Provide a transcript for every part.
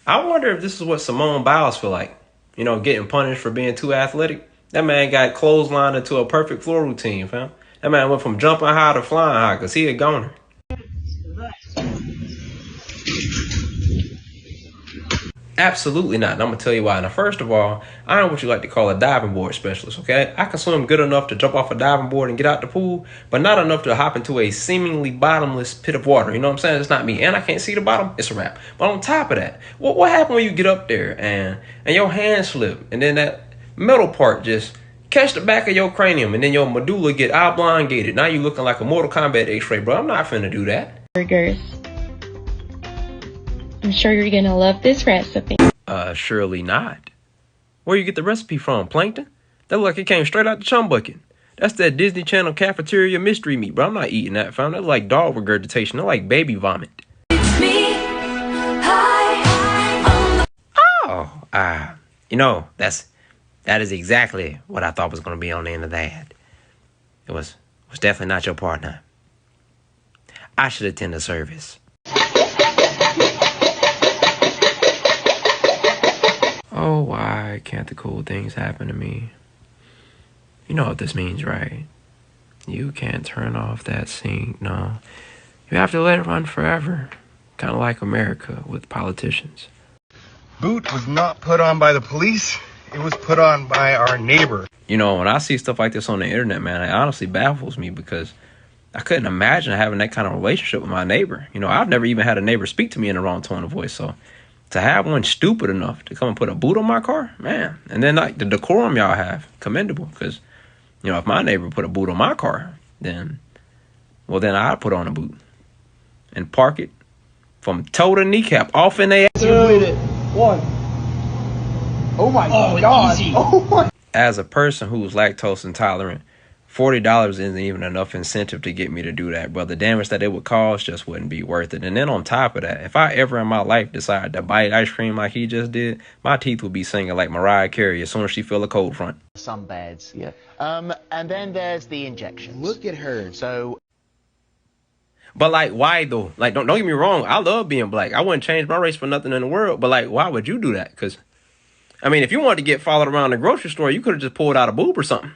I wonder if this is what Simone Biles feel like. You know, getting punished for being too athletic. That man got clotheslined into a perfect floor routine, fam. That man went from jumping high to flying high because he a goner. Absolutely not. And I'm going to tell you why. Now, first of all, I am what you like to call a diving board specialist, okay? I can swim good enough to jump off a diving board and get out the pool, but not enough to hop into a seemingly bottomless pit of water. You know what I'm saying? It's not me. And I can't see the bottom. It's a wrap. But on top of that, what happened when you get up there and your hand slip and then that metal part just catch the back of your cranium and then your medulla get oblongated? Now you looking like a Mortal Kombat X-ray, bro. I'm not finna do that. Burgers. I'm sure you're gonna love this recipe. Surely not. Where you get the recipe from, Plankton? That look like it came straight out the chum bucket. That's that Disney Channel cafeteria mystery meat, bro. I'm not eating that, fam. That's like dog regurgitation. That's like baby vomit. You know, that is exactly what I thought was gonna be on the end of that. It was definitely not your partner. I should attend the service. Oh, why can't the cool things happen to me? You know what this means, right? You can't turn off that sink, no. You have to let it run forever. Kind of like America with politicians. Boot was not put on by the police. It was put on by our neighbor. You know, when I see stuff like this on the internet, man, it honestly baffles me because I couldn't imagine having that kind of relationship with my neighbor. You know, I've never even had a neighbor speak to me in the wrong tone of voice, so to have one stupid enough to come and put a boot on my car, man. And then like the decorum y'all have, commendable. Because, you know, if my neighbor put a boot on my car, then I'd put on a boot and park it from toe to kneecap off in their ass. 1. Oh my God. Easy. Oh my. As a person who's lactose intolerant, $40 isn't even enough incentive to get me to do that, bro. The damage that it would cause just wouldn't be worth it. And then on top of that, if I ever in my life decide to bite ice cream like he just did, my teeth would be singing like Mariah Carey as soon as she feel a cold front. Some beds. Yeah. And then there's the injections. Look at her. So. But like, why though? Like, don't get me wrong. I love being black. I wouldn't change my race for nothing in the world. But like, why would you do that? Because, I mean, if you wanted to get followed around the grocery store, you could have just pulled out a boob or something.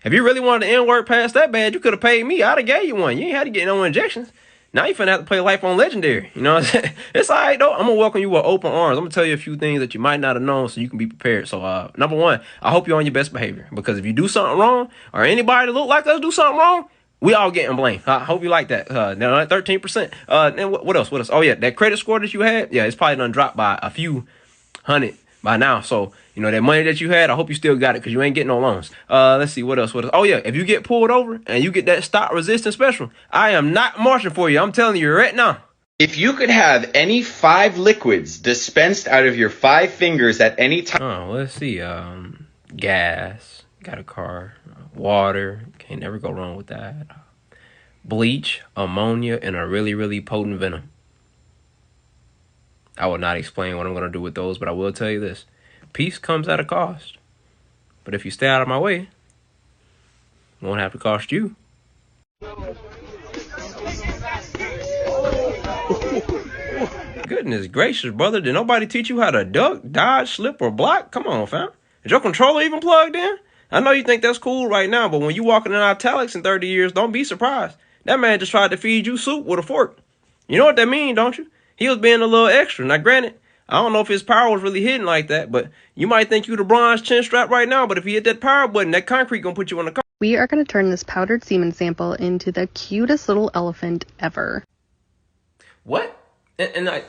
If you really wanted the N-word pass that bad, you could have paid me. I'd have gave you one. You ain't had to get no injections. Now you finna have to play life on Legendary. You know what I'm saying? It's all right, though. I'm going to welcome you with open arms. I'm going to tell you a few things that you might not have known so you can be prepared. So, number one, I hope you're on your best behavior. Because if you do something wrong, or anybody that look like us do something wrong, we all getting blamed. I hope you like that. Now, 13%. Then what else? What else? Oh, yeah, that credit score that you had, yeah, it's probably done dropped by a few hundred by now. So, you know, that money that you had, I hope you still got it because you ain't getting no loans. Let's see, what else? Oh, yeah, if you get pulled over and you get that stop resistance special, I am not marching for you. I'm telling you right now. If you could have any 5 liquids dispensed out of your 5 fingers at any time. Oh, let's see. Gas, got a car, water, can't never go wrong with that. Bleach, ammonia, and a really, really potent venom. I will not explain what I'm going to do with those, but I will tell you this. Peace comes at a cost. But if you stay out of my way, it won't have to cost you. Goodness gracious, brother. Did nobody teach you how to duck, dodge, slip, or block? Come on, fam. Is your controller even plugged in? I know you think that's cool right now, but when you walking in italics in 30 years, don't be surprised. That man just tried to feed you soup with a fork. You know what that mean, don't you? He was being a little extra. Now, granted, I don't know if his power was really hidden like that, but you might think you the bronze chin strap right now, but if you hit that power button, that concrete gonna put you on the car. We are going to turn this powdered semen sample into the cutest little elephant ever. What? And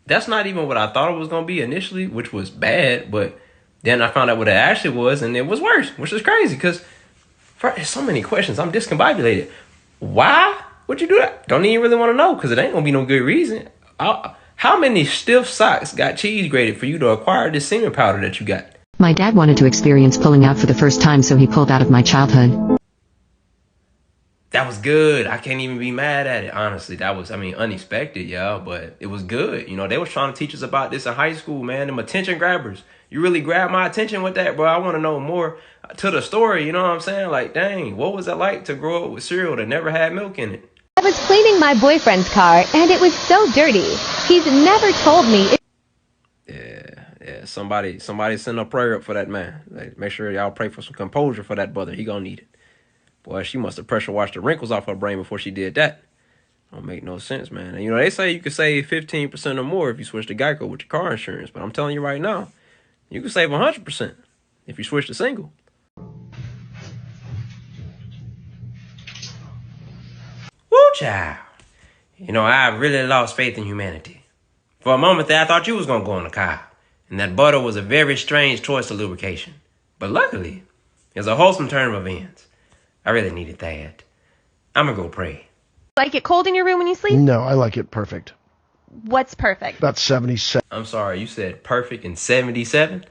that's not even what I thought it was gonna be initially, which was bad, but then I found out what it actually was, and it was worse, which is crazy, because there's so many questions. I'm discombobulated. Why would you do that? Don't even really want to know, because it ain't gonna be no good reason. How many stiff socks got cheese grated for you to acquire this semen powder that you got? My dad wanted to experience pulling out for the first time, so he pulled out of my childhood. That was good. I can't even be mad at it, honestly. That was, unexpected, y'all, but it was good. You know, they was trying to teach us about this in high school, man. Them attention grabbers. You really grabbed my attention with that, bro. I want to know more to the story, you know what I'm saying? Like, dang, what was it like to grow up with cereal that never had milk in it? I was cleaning my boyfriend's car, and it was so dirty. He's never told me. Yeah. Somebody send a prayer up for that man. Like, make sure y'all pray for some composure for that brother. He gonna need it. Boy, she must have pressure washed the wrinkles off her brain before she did that. Don't make no sense, man. And they say you can save 15% or more if you switch to Geico with your car insurance. But I'm telling you right now, you can save 100% if you switch to single. Woo, child. I really lost faith in humanity. For a moment there, I thought you was going to go on the car. And that butter was a very strange choice of lubrication. But luckily, it's a wholesome turn of events. I really needed that. I'm going to go pray. Like it cold in your room when you sleep? No, I like it perfect. What's perfect? About 77. I'm sorry, you said perfect and 77?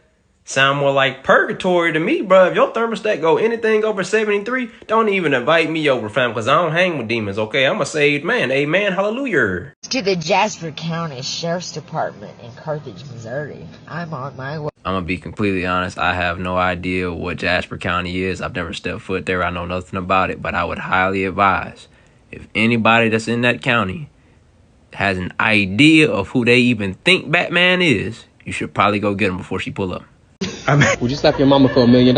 Sound more like purgatory to me, bro. If your thermostat go anything over 73, don't even invite me over, fam, because I don't hang with demons, okay? I'm a saved man. Amen. Hallelujah. To the Jasper County Sheriff's Department in Carthage, Missouri. I'm on my way. I'm going to be completely honest. I have no idea what Jasper County is. I've never stepped foot there. I know nothing about it, but I would highly advise if anybody that's in that county has an idea of who they even think Batman is, you should probably go get him before she pull up. Would you slap your mama for $1 million?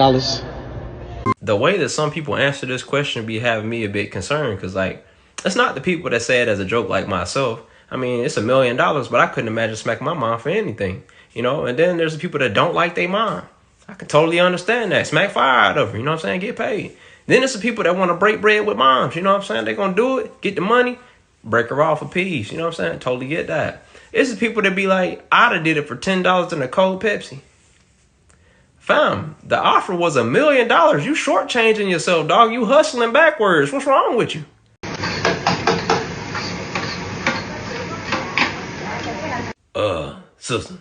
The way that some people answer this question be having me a bit concerned, because, it's not the people that say it as a joke like myself. I mean, it's $1 million, but I couldn't imagine smacking my mom for anything, And then there's the people that don't like their mom. I can totally understand that. Smack fire out of her, you know what I'm saying? Get paid. Then there's the people that want to break bread with moms, you know what I'm saying? They're going to do it, get the money, break her off for peace, you know what I'm saying? Totally get that. It's the people that be like, I'd have did it for $10 in a cold Pepsi. Fam, the offer was $1 million. You shortchanging yourself, dog. You hustling backwards. What's wrong with you? Sister,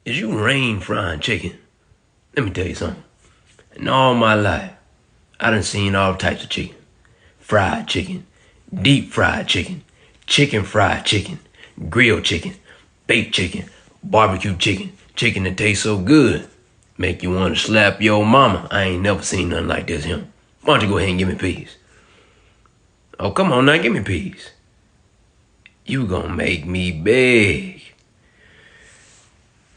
is you rain frying chicken? Let me tell you something. In all my life, I done seen all types of chicken. Fried chicken, deep fried chicken, chicken fried chicken, grilled chicken, baked chicken, barbecue chicken, chicken that tastes so good, make you want to slap your mama. I ain't never seen nothing like this, him. Why don't you go ahead and give me peace? Oh, come on now, give me peace. You gonna make me beg.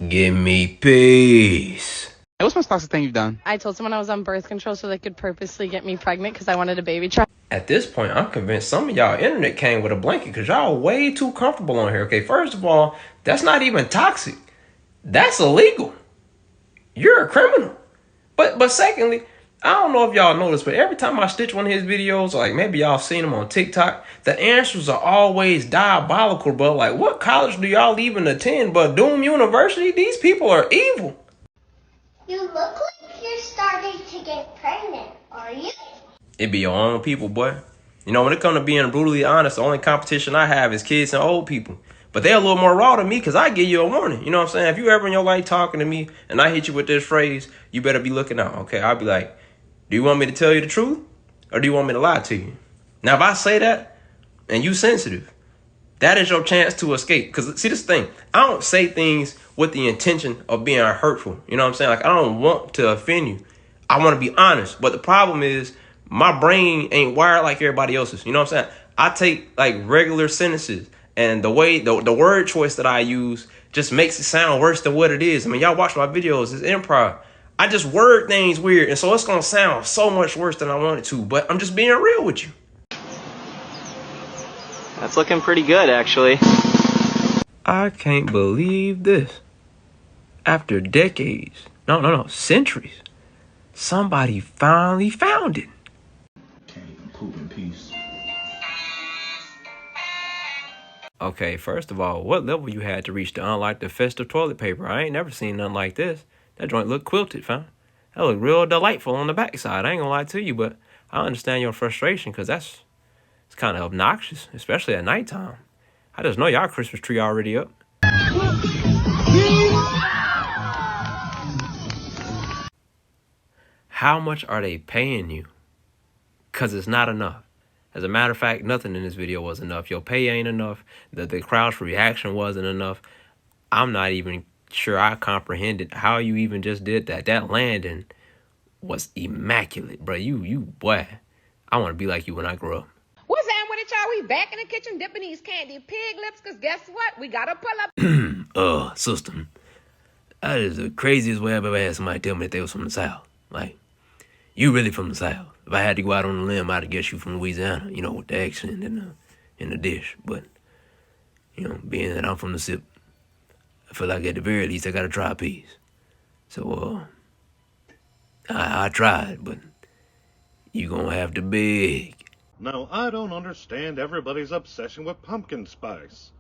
Give me peace. Hey, what's the most toxic thing you've done? I told someone I was on birth control so they could purposely get me pregnant because I wanted a baby child. At this point, I'm convinced some of y'all internet came with a blanket because y'all way too comfortable on here. Okay, first of all, that's not even toxic. That's illegal. You're a criminal. But secondly, I don't know if y'all noticed, but every time I stitch one of his videos, like maybe y'all seen him on TikTok, the answers are always diabolical, bro. Like, what college do y'all even attend? But Doom University? These people are evil. You look like you're starting to get pregnant, are you? It be your own people, boy. When it comes to being brutally honest, the only competition I have is kids and old people. But they're a little more raw than me because I give you a warning. You know what I'm saying? If you ever in your life talking to me and I hit you with this phrase, you better be looking out, okay? I'll be like, do you want me to tell you the truth or do you want me to lie to you? Now, if I say that and you sensitive, that is your chance to escape. Because, see, this thing, I don't say things with the intention of being hurtful. You know what I'm saying? Like, I don't want to offend you. I want to be honest. But the problem is my brain ain't wired like everybody else's. You know what I'm saying? I take, regular sentences. And the way, the word choice that I use just makes it sound worse than what it is. I mean, y'all watch my videos. It's improv. I just word things weird. And so it's going to sound so much worse than I want it to. But I'm just being real with you. That's looking pretty good, actually. I can't believe this. After decades, no, centuries, somebody finally found it. Can't even poop in peace. Okay, first of all, what level you had to reach to unlock the festive toilet paper? I ain't never seen nothing like this. That joint look quilted, fam. That look real delightful on the backside. I ain't gonna lie to you, but I understand your frustration because it's kind of obnoxious, especially at nighttime. I just know y'all Christmas tree already up. How much are they paying you? Because it's not enough. As a matter of fact, nothing in this video was enough. Your pay ain't enough. The crowd's reaction wasn't enough. I'm not even sure I comprehended how you even just did that. That landing was immaculate, bro. You boy. I want to be like you when I grow up. What's happening with it, y'all? We be back in the kitchen dipping these candy pig lips, because guess what? We got to pull up. Sister, that is the craziest way I've ever had somebody tell me that they was from the South. Like, you really from the South. If I had to go out on a limb, I'd guess you from Louisiana, you know, with the accent and the dish. But, you know, being that I'm from the SIP, I feel like at the very least I gotta try a piece. So, I tried, but you gonna have to beg. Now, I don't understand everybody's obsession with pumpkin spice.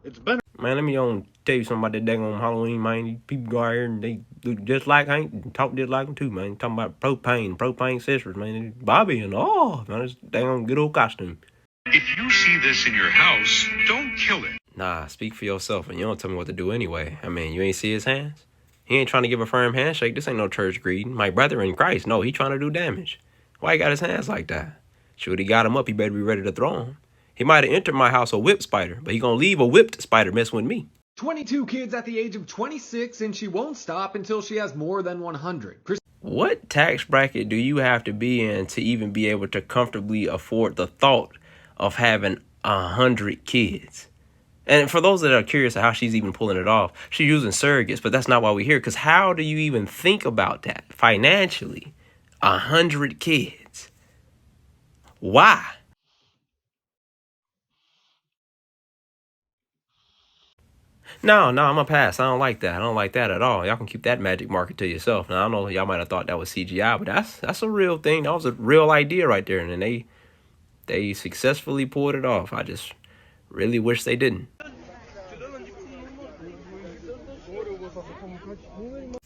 It's been... Man, let me tell you something about that daggone Halloween, man. These people go out here and they look just like Hank and talk just like him too, man. Talking about propane sisters, man. Bobby and man, it's daggone good old costume. If you see this in your house, don't kill it. Nah, speak for yourself and you don't tell me what to do anyway. I mean, you ain't see his hands? He ain't trying to give a firm handshake. This ain't no church greeting. My brother in Christ, no, he trying to do damage. Why he got his hands like that? Shoot, he got him up, he better be ready to throw him. He might have entered my house a whipped spider, but he gonna leave a whipped spider messing with me. 22 kids at the age of 26, and she won't stop until she has more than 100. What tax bracket do you have to be in to even be able to comfortably afford the thought of having 100 kids? And for those that are curious of how she's even pulling it off, she's using surrogates, but that's not why we're here. Because how do you even think about that financially? 100 kids. Why? No, I'm gonna pass. I don't like that. I don't like that at all. Y'all can keep that magic market to yourself. Now, I know y'all might have thought that was CGI, but that's a real thing. That was a real idea right there. And then they successfully pulled it off. I just really wish they didn't.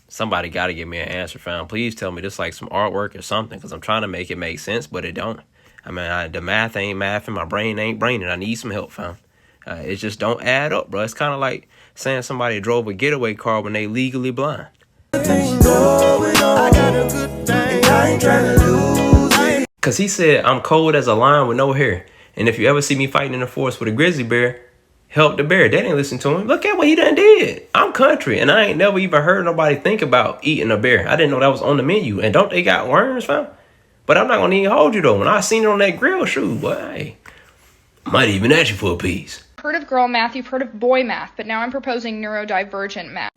Somebody got to give me an answer, fam. Please tell me this like some artwork or something, because I'm trying to make it make sense, but it don't. I mean, the math ain't math and my brain ain't braining. I need some help, fam. It just don't add up, bro. It's kind of like saying somebody drove a getaway car when they legally blind. Because he said, I'm cold as a lion with no hair. And if you ever see me fighting in the forest with a grizzly bear, help the bear. They didn't listen to him. Look at what he done did. I'm country, and I ain't never even heard nobody think about eating a bear. I didn't know that was on the menu. And don't they got worms, fam? But I'm not going to even hold you, though. When I seen it on that grill, shoot, boy, hey, might even ask you for a piece. Heard of girl math, you've heard of boy math, but now I'm proposing neurodivergent math.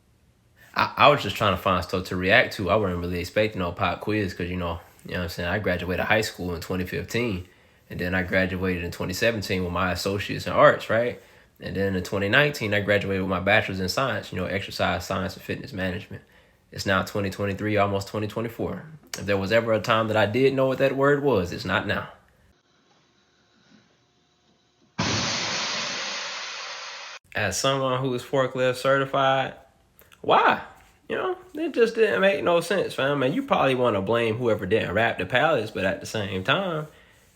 I was just trying to find stuff to react to. I wasn't really expecting no pop quiz because, you know what I'm saying? I graduated high school in 2015, and then I graduated in 2017 with my associates in arts, right? And then in 2019, I graduated with my bachelor's in science, you know, exercise, science, and fitness management. It's now 2023, almost 2024. If there was ever a time that I did know what that word was, it's not now. As someone who is forklift certified, why? You know, it just didn't make no sense, fam. And you probably want to blame whoever didn't wrap the pallets, but at the same time,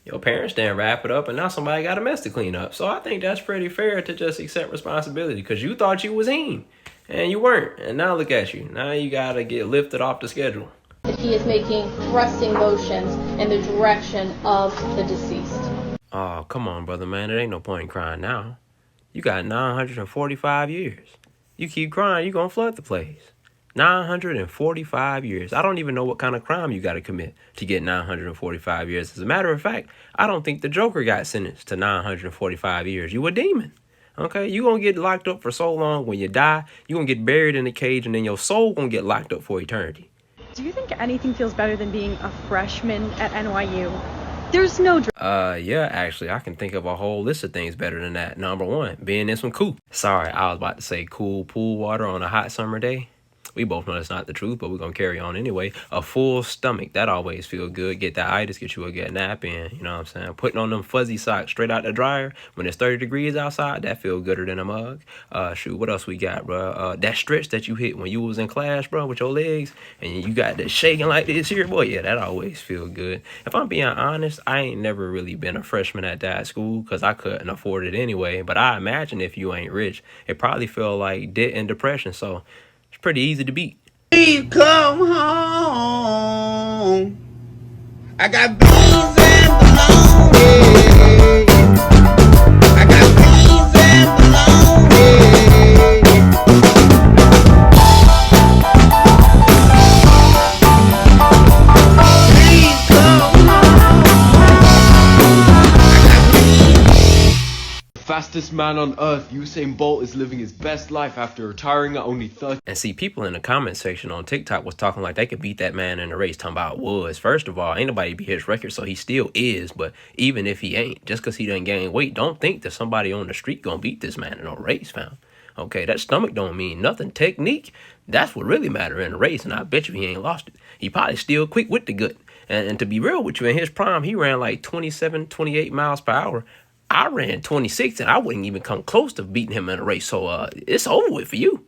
your parents didn't wrap it up, and now somebody got a mess to clean up. So I think that's pretty fair to just accept responsibility, because you thought you was in, and you weren't. And now look at you. Now you got to get lifted off the schedule. He is making thrusting motions in the direction of the deceased. Oh, come on, brother, man. There ain't no point in crying now. You got 945 years. You keep crying, you're going to flood the place. 945 years. I don't even know what kind of crime you got to commit to get 945 years. As a matter of fact, I don't think the Joker got sentenced to 945 years. You a demon. Okay? You're going to get locked up for so long. When you die, you're going to get buried in a cage, and then your soul going to get locked up for eternity. Do you think anything feels better than being a freshman at NYU? There's no... Yeah, actually, I can think of a whole list of things better than that. Number one, being in some cool. Sorry, I was about to say cool pool water on a hot summer day. We both know that's not the truth, but we're going to carry on anyway. A full stomach, that always feel good. Get that itis, get you a good nap in, you know what I'm saying? Putting on them fuzzy socks straight out the dryer when it's 30 degrees outside, that feel gooder than a mug. Shoot, what else we got, bro? That stretch that you hit when you was in class, bro, with your legs, and you got that shaking like this here, boy, yeah, that always feel good. If I'm being honest, I ain't never really been a freshman at that school because I couldn't afford it anyway, but I imagine if you ain't rich, it probably feel like debt and depression, so it's pretty easy to beat. Please come home. I got beans and bologna. I got beans and bologna. Please come home. I got beans fastest man on earth, Usain Bolt, is living his best life after retiring at only 30. And see, people in the comment section on TikTok was talking like they could beat that man in the race, talking about was. First of all, ain't nobody beat his record, so he still is. But even if he ain't, just because he done gain weight, don't think that somebody on the street gonna beat this man in a race, fam. Okay, that stomach don't mean nothing. Technique, that's what really matter in a race, and I bet you he ain't lost it. He probably still quick with the gut. And to be real with you, in his prime, he ran like 27, 28 miles per hour. I ran 26, and I wouldn't even come close to beating him in a race. So it's over with for you.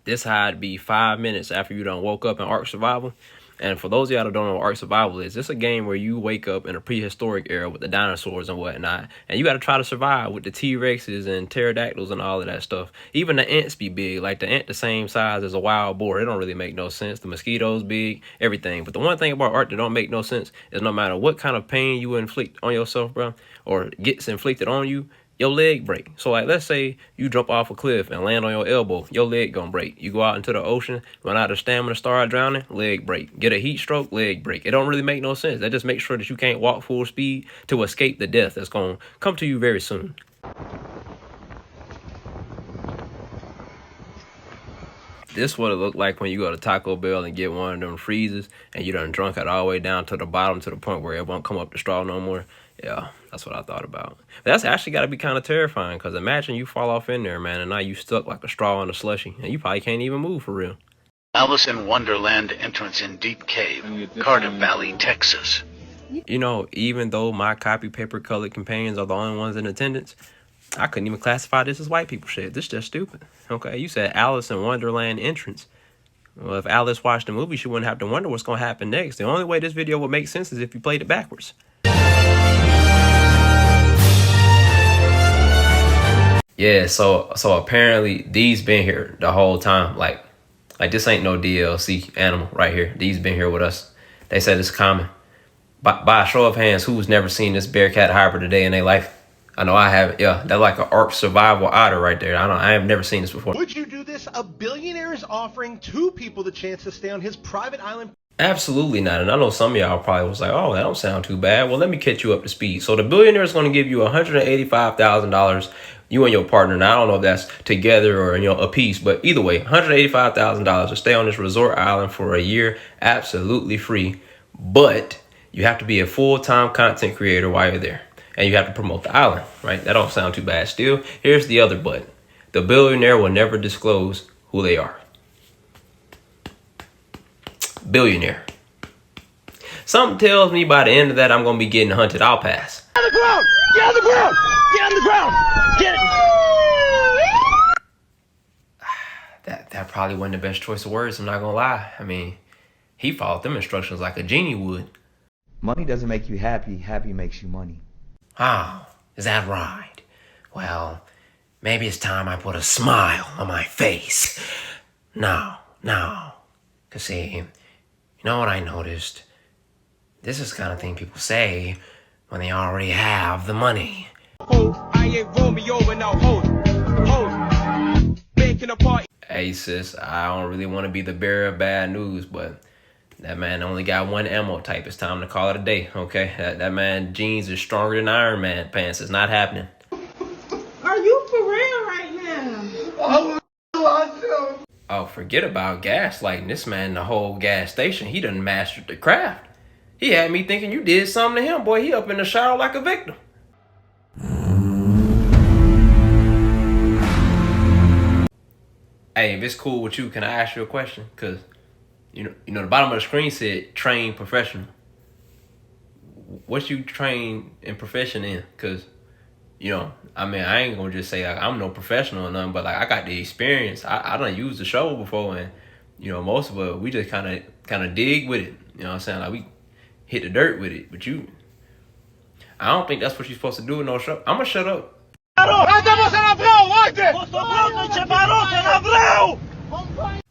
This how it'd be 5 minutes after you done woke up in Ark Survival. And for those of y'all that don't know what Ark Survival is, it's a game where you wake up in a prehistoric era with the dinosaurs and whatnot, and you got to try to survive with the T-Rexes and pterodactyls and all of that stuff. Even the ants be big, like the ant the same size as a wild boar. It don't really make no sense. The mosquitoes big, everything. But the one thing about Ark that don't make no sense is no matter what kind of pain you inflict on yourself, bro, or gets inflicted on you, your leg break. So like, let's say you jump off a cliff and land on your elbow, your leg gonna break. You go out into the ocean, run out of stamina, start drowning, leg break. Get a heat stroke, leg break. It don't really make no sense. That just makes sure that you can't walk full speed to escape the death that's gonna come to you very soon. This what it look like when you go to Taco Bell and get one of them freezes and you done drunk it all the way down to the bottom to the point where it won't come up the straw no more. Yeah, that's what I thought about. But that's actually got to be kind of terrifying, because imagine you fall off in there, man, and now you stuck like a straw in a slushy, and you probably can't even move for real. Alice in Wonderland entrance in Deep Cave, Carter Valley, Texas. You know, even though my copy paper colored companions are the only ones in attendance, I couldn't even classify this as white people shit. This is just stupid. Okay, you said Alice in Wonderland entrance. Well, if Alice watched the movie, she wouldn't have to wonder what's going to happen next. The only way this video would make sense is if you played it backwards. Yeah, so apparently these been here the whole time. Like this ain't no DLC animal right here. These been here with us. They said it's common. By a show of hands, who's never seen this bearcat hybrid a day in their life? I know I haven't. Yeah, that's like an Ark survival otter right there. I have never seen this before. Would you do this? A billionaire is offering 2 people the chance to stay on his private island. Absolutely not. And I know some of y'all probably was like, oh, that don't sound too bad. Well, let me catch you up to speed. So the billionaire is going to give you $185,000, you and your partner. Now, I don't know if that's together or, a piece, but either way, $185,000 to stay on this resort island for a year, absolutely free. But you have to be a full-time content creator while you're there. And you have to promote the island, right? That don't sound too bad. Still, here's the other but. The billionaire will never disclose who they are. Billionaire. Something tells me by the end of that, I'm going to be getting hunted. I'll pass. Get on the ground! Get on the ground! Get on the ground! Get it! That probably wasn't the best choice of words, I'm not going to lie. I mean, he followed them instructions like a genie would. Money doesn't make you happy. Happy makes you money. Oh, is that right? Well, maybe it's time I put a smile on my face. No. Cause see, you know what I noticed? This is the kind of thing people say when they already have the money. I ain't Romeo and now making a party. Hey sis, I don't really want to be the bearer of bad news, but that man only got one ammo type. It's time to call it a day, okay? That man jeans is stronger than Iron Man pants. It's not happening. Are you for real right now? Oh, forget about gaslighting. This man in the whole gas station, he done mastered the craft. He had me thinking you did something to him. Boy, he up in the shower like a victim. Hey, if it's cool with you, can I ask you a question? Because you know, the bottom of the screen said trained professional. What you train in profession in? Because, I mean, I ain't gonna just say like, I'm no professional or nothing, but like I got the experience. I done used the show before, and most of us we just kind of dig with it. You know what I'm saying? Like we hit the dirt with it. But I don't think that's what you're supposed to do in no show. I'ma shut up.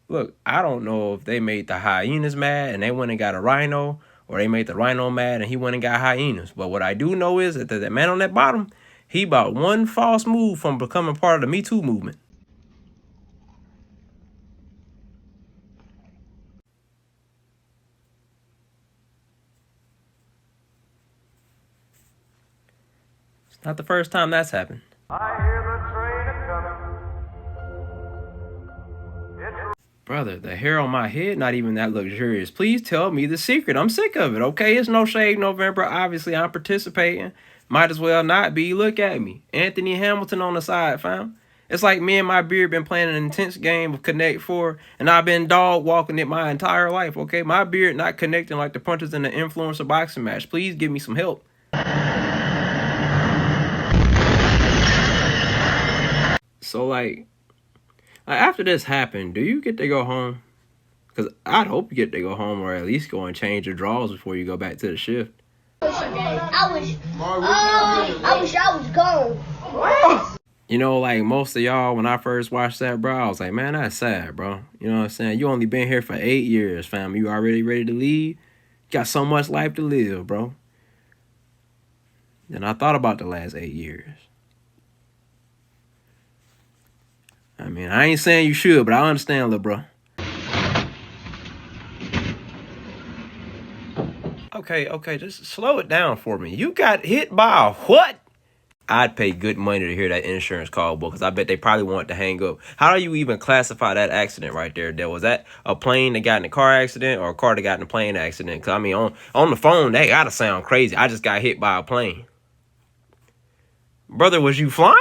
Look, I don't know if they made the hyenas mad and they went and got a rhino, or they made the rhino mad and he went and got hyenas. But what I do know is that that man on that bottom, he about one false move from becoming part of the Me Too movement. Not the first time that's happened. Brother, the hair on my head not even that luxurious. Please tell me the secret. I'm sick of it, okay? It's No Shave November. Obviously, I'm participating. Might as well not be. Look at me. Anthony Hamilton on the side, fam. It's like me and my beard been playing an intense game of Connect 4, and I've been dog walking it my entire life, okay? My beard not connecting like the punches in the influencer boxing match. Please give me some help. So, like after this happened, do you get to go home? Because I'd hope you get to go home or at least go and change your drawers before you go back to the shift. I wish I was gone. What? You know, like most of y'all, when I first watched that, bro, I was like, man, that's sad, bro. You know what I'm saying? You only been here for 8 years, fam. You already ready to leave? Got so much life to live, bro. And I thought about the last 8 years. I mean, I ain't saying you should, but I understand, little bro. Okay, just slow it down for me. You got hit by a what? I'd pay good money to hear that insurance call, book, because I bet they probably want to hang up. How do you even classify that accident right there? Was that a plane that got in a car accident or a car that got in a plane accident? Because, I mean, on the phone, that got to sound crazy. I just got hit by a plane. Brother, was you flying?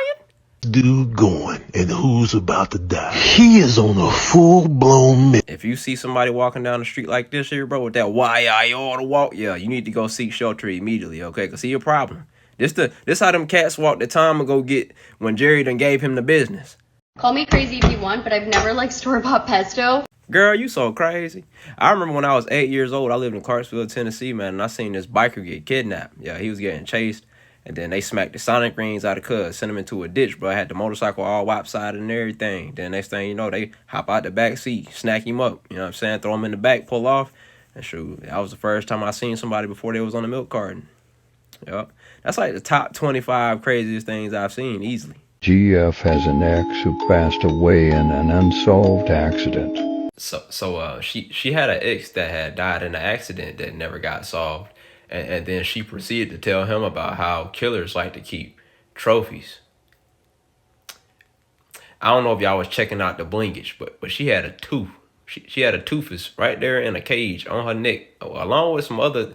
Dude going, and who's about to die? He is on a full-blown mission. If you see somebody walking down the street like this here, bro, with that why I ought to walk, yeah, you need to go seek shelter immediately, okay? Because see a problem. This how them cats walked the time ago get when Jerry done gave him the business. Call me crazy if you want, but I've never liked store-bought pesto. Girl, you so crazy. I remember when I was 8 years old, I lived in Clarksville, Tennessee, man, and I seen this biker get kidnapped. Yeah, he was getting chased. And then they smacked the Sonic rings out of cuz, sent him into a ditch, bro. I had the motorcycle all lopsided and everything. Then next thing you know, they hop out the back seat, snack him up. You know what I'm saying? Throw him in the back, pull off. And shoot, that was the first time I seen somebody before they was on the milk carton. Yep. That's like the top 25 craziest things I've seen, easily. GF has an ex who passed away in an unsolved accident. So she had an ex that had died in an accident that never got solved. And then she proceeded to tell him about how killers like to keep trophies. I don't know if y'all was checking out the blinkage, but she had a tooth. She had a toothus right there in a cage on her neck, along with some other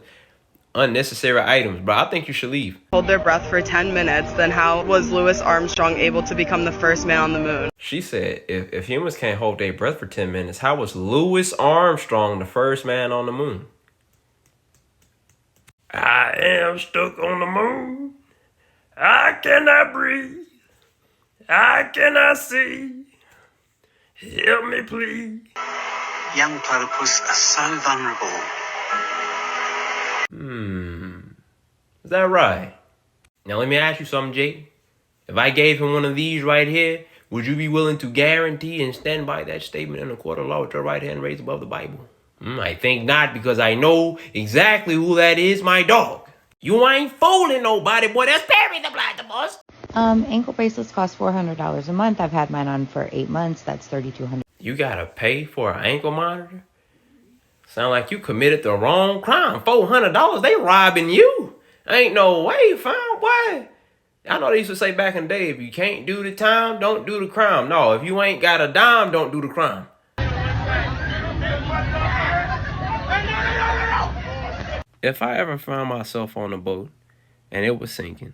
unnecessary items. Bro, I think you should leave. Hold their breath for 10 minutes, then how was Louis Armstrong able to become the first man on the moon? She said, if humans can't hold their breath for 10 minutes, how was Louis Armstrong the first man on the moon? I am stuck on the moon. I cannot breathe. I cannot see. Help me, please. Young platypus are so vulnerable. Is that right? Now let me ask you something, Jake. If I gave him one of these right here, would you be willing to guarantee and stand by that statement in a court of law with your right hand raised above the Bible? I think not, because I know exactly who that is, my dog. You ain't fooling nobody, boy. That's Perry the Platypus. Ankle bracelets cost $400 a month. I've had mine on for 8 months. That's $3,200. You gotta pay for an ankle monitor? Sound like you committed the wrong crime. $400, they robbing you. Ain't no way, fam, boy. I know they used to say back in the day, if you can't do the time, don't do the crime. No, if you ain't got a dime, don't do the crime. If I ever found myself on a boat and it was sinking,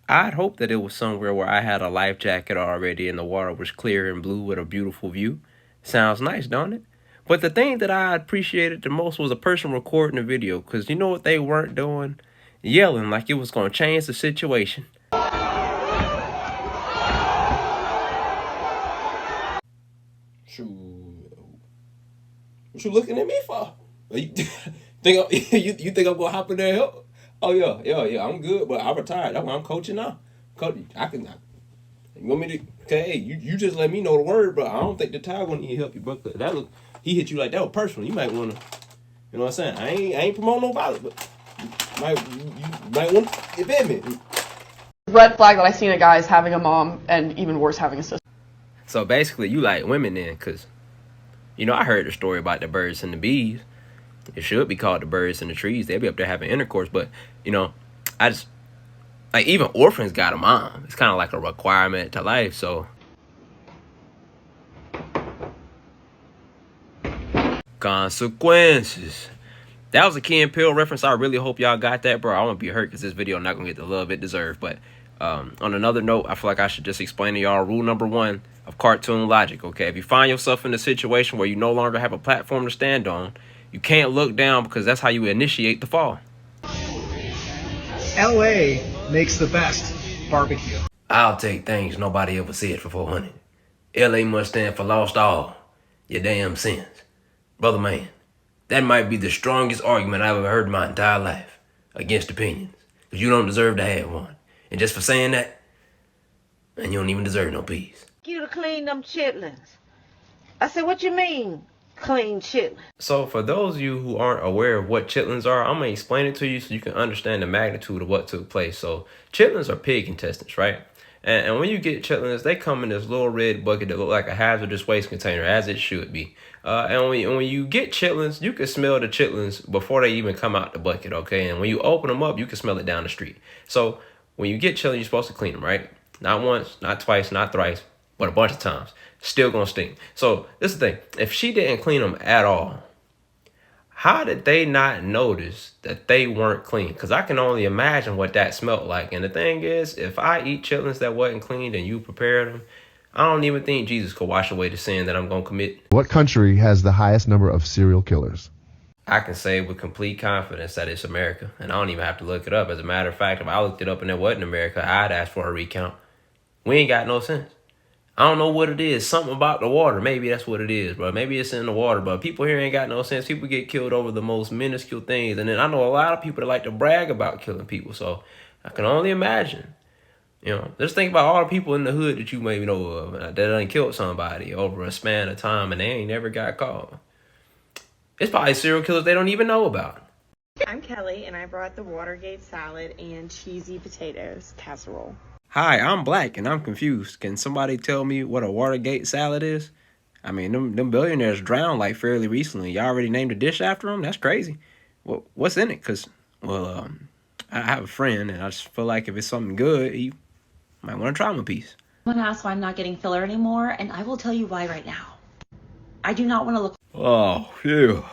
I'd hope that it was somewhere where I had a life jacket already and the water was clear and blue with a beautiful view. Sounds nice, don't it? But the thing that I appreciated the most was a person recording the video, because you know what they weren't doing? Yelling like it was going to change the situation. What you looking at me for? You think I'm gonna hop in there and help? Oh yeah, I'm good, but I retired. That's why I'm coaching now. You want me to? Okay, you just let me know the word, but I don't think the tire gonna need help you, bro. He hit you like that was personal. You might wanna, you know what I'm saying? I ain't promoting no violence, but you might want to defend me. Red flag that I seen a guy is having a mom, and even worse, having a sister. So basically, you like women then, cause you know I heard the story about the birds and the bees. It should be called the birds and the trees. They'll be up there having intercourse, but you know, Like, even orphans got a mom. It's kind of like a requirement to life, so. Consequences. That was a Key and Peele reference. I really hope y'all got that, bro. I won't be hurt because this video not going to get the love it deserves. But on another note, I feel like I should just explain to y'all rule number 1 of cartoon logic, okay? If you find yourself in a situation where you no longer have a platform to stand on, you can't look down because that's how you initiate the fall. LA makes the best barbecue. I'll take things nobody ever said for 400. LA must stand for lost all your damn sins. Brother man, that might be the strongest argument I've ever heard in my entire life against opinions. Because you don't deserve to have one. And just for saying that, and you don't even deserve no peace. You to clean them chitlins. I said, what you mean, clean chitlins? So for those of you who aren't aware of what chitlins are, I'm going to explain it to you so you can understand the magnitude of what took place. So chitlins are pig intestines, right? And when you get chitlins, they come in this little red bucket that look like a hazardous waste container, as it should be. And when you get chitlins, you can smell the chitlins before they even come out the bucket, okay? And when you open them up, you can smell it down the street. So when you get chitlins, you're supposed to clean them, right? Not once, not twice, not thrice, but a bunch of times. Still gonna stink. So this is the thing. If she didn't clean them at all, how did they not notice that they weren't clean? Because I can only imagine what that smelled like. And the thing is, if I eat chitlins that wasn't cleaned and you prepared them, I don't even think Jesus could wash away the sin that I'm going to commit. What country has the highest number of serial killers? I can say with complete confidence that it's America. And I don't even have to look it up. As a matter of fact, if I looked it up and it wasn't America, I'd ask for a recount. We ain't got no sense. I don't know what it is. Something about the water. Maybe that's what it is, bro. Maybe it's in the water, but people here ain't got no sense. People get killed over the most minuscule things. And then I know a lot of people that like to brag about killing people. So I can only imagine. You know, just think about all the people in the hood that you may know of that done killed somebody over a span of time and they ain't never got caught. It's probably serial killers they don't even know about. I'm Kelly, and I brought the Watergate salad and cheesy potatoes casserole. Hi, I'm black and I'm confused. Can somebody tell me what a Watergate salad is? I mean, them billionaires drowned like fairly recently. Y'all already named a dish after them? That's crazy. Well, what's in it? Because, well, I have a friend and I just feel like if it's something good, you might want to try my piece. I'm going to ask why I'm not getting filler anymore, and I will tell you why right now. I do not want to look... Oh, phew.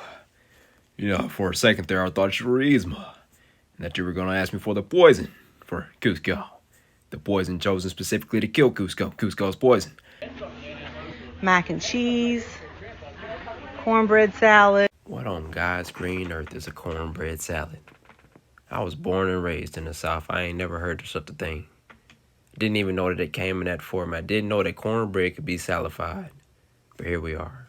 You know, for a second there, I thought you were Yzma. And that you were going to ask me for the poison for Cusco. The poison chosen specifically to kill Cusco. Cusco's poison. Mac and cheese, cornbread salad. What on God's green earth is a cornbread salad? I was born and raised in the South. I ain't never heard of such a thing. Didn't even know that it came in that format. Didn't know that cornbread could be salified. But here we are.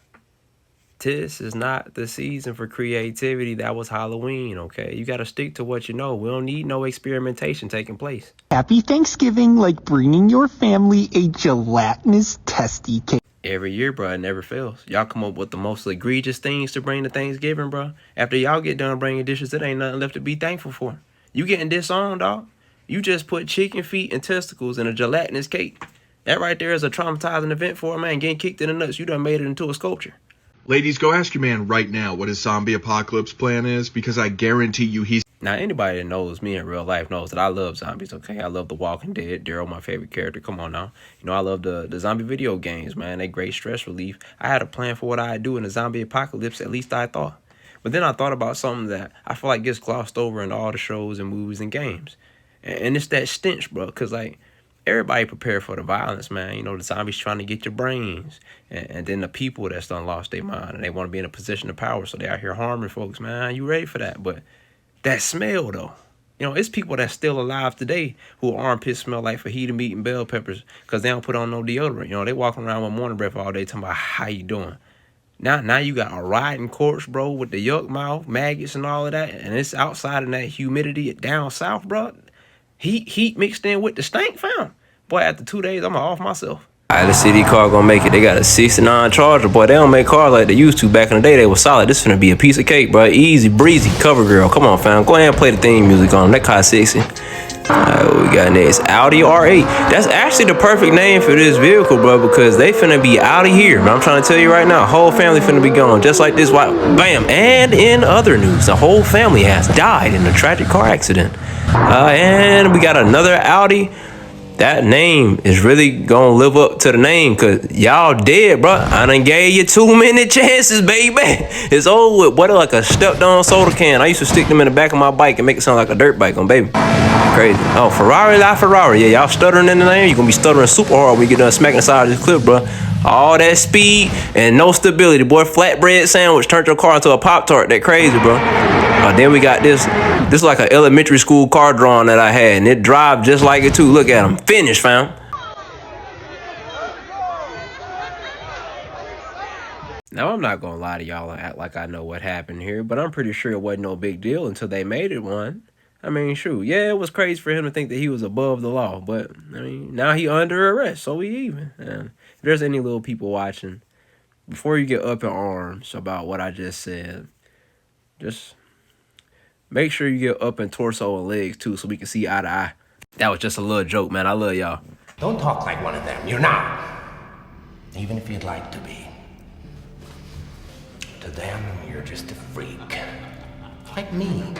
This is not the season for creativity. That was Halloween, okay? You got to stick to what you know. We don't need no experimentation taking place. Happy Thanksgiving, like bringing your family a gelatinous testy cake. Every year, bro, it never fails. Y'all come up with the most egregious things to bring to Thanksgiving, bro. After y'all get done bringing dishes, it ain't nothing left to be thankful for. You getting disowned, dog. You just put chicken feet and testicles in a gelatinous cake. That right there is a traumatizing event for a man getting kicked in the nuts. You done made it into a sculpture. Ladies, go ask your man right now what his zombie apocalypse plan is, because I guarantee you he's... Now, anybody that knows me in real life knows that I love zombies, okay? I love The Walking Dead. Daryl, my favorite character. Come on now. You know, I love the zombie video games, man. They great stress relief. I had a plan for what I'd do in a zombie apocalypse, at least I thought. But then I thought about something that I feel like gets glossed over in all the shows and movies and games. And it's that stench, bro, because, like, everybody prepared for the violence, man. You know, the zombies trying to get your brains. And then the people that's done lost their mind and they want to be in a position of power, so they out here harming folks, man. You ready for that? But that smell, though. You know, it's people that's still alive today who armpits smell like fajita meat and bell peppers because they don't put on no deodorant. You know, they walking around with morning breath all day talking about how you doing. Now you got a rotting corpse, bro, with the yuck mouth, maggots and all of that. And it's outside in that humidity down south, bro. Heat mixed in with the stank, fam. Boy, after 2 days, I'm off myself. All right, let's see these cars gonna make it. They got a 69 Charger. Boy, they don't make cars like they used to. Back in the day, they were solid. This finna be a piece of cake, bro. Easy breezy. Cover girl. Come on, fam. Go ahead and play the theme music on them. That car sexy. What we got next? Audi R8. That's actually the perfect name for this vehicle, bro, because they finna be out of here. I'm trying to tell you right now, whole family finna be gone, just like this. Bam! And in other news, the whole family has died in a tragic car accident. And we got another Audi. That name is really gonna live up to the name, cause y'all dead, bro. I done gave you too many chances, baby. It's over with. What, like a stepped on soda can? I used to stick them in the back of my bike and make it sound like a dirt bike on baby. Crazy. Oh, Ferrari la Ferrari. Yeah, y'all stuttering in the name. You're gonna be stuttering super hard when you get done smacking the side of this clip, bro. All that speed and no stability, boy. Flatbread sandwich turned your car into a Pop-Tart. That crazy, bro. Then we got this. This is like an elementary school car drawing that I had, and it drive just like it too. Look at him. Finished, fam. Now, I'm not gonna lie to y'all and act like I know what happened here, but I'm pretty sure it wasn't no big deal until they made it one. I mean, shoot, yeah, it was crazy for him to think that he was above the law, but, I mean, now he under arrest, so we even. And if there's any little people watching, before you get up in arms about what I just said, just make sure you get up in torso and legs, too, so we can see eye to eye. That was just a little joke, man. I love y'all. Don't talk like one of them. You're not. Even if you'd like to be. To them, you're just a freak. Like me.